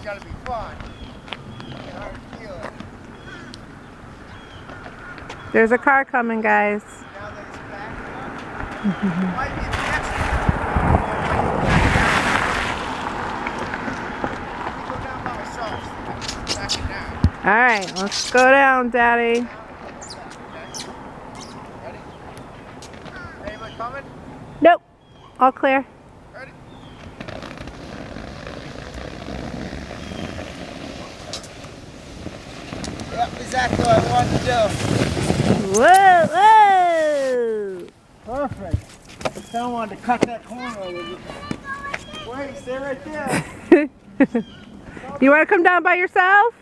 gotta be fun. Hard to feel it. There's a car coming, guys. Now that it's back up, might be the next one. Let me go down by myself. Back it down. All right, let's go down, Daddy. Ready? Anybody coming? Nope, all clear. Ready? Yep, exactly what I wanted to do. Whoa, whoa! Perfect. I wanted to cut that corner a little bit. Wait, stay right there. You want to come down by yourself?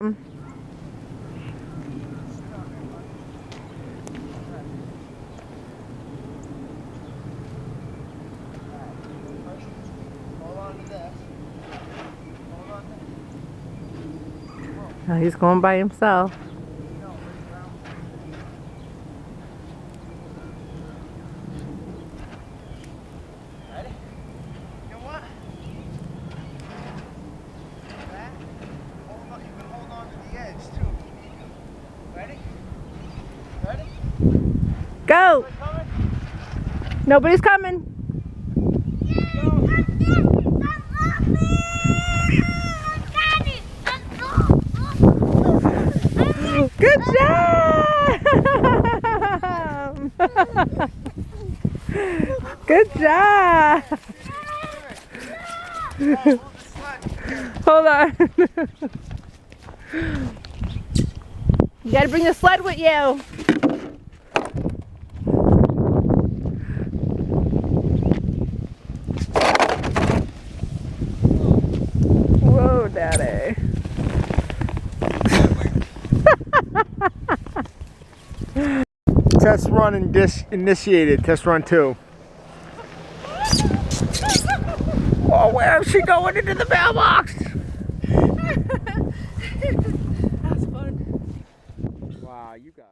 Hold on to this. Hold on to this. Oh, he's going by himself. Ready? You know what? Back. Hold on. You can hold on to the edge too. Ready? Ready? Go! Anybody coming? Nobody's coming. Good job! Good job! Hold on. You gotta bring the sled with you. Whoa, Daddy. Test run initiated. Test run 2. Oh, where is she going into the mailbox? That's fun. Wow, you got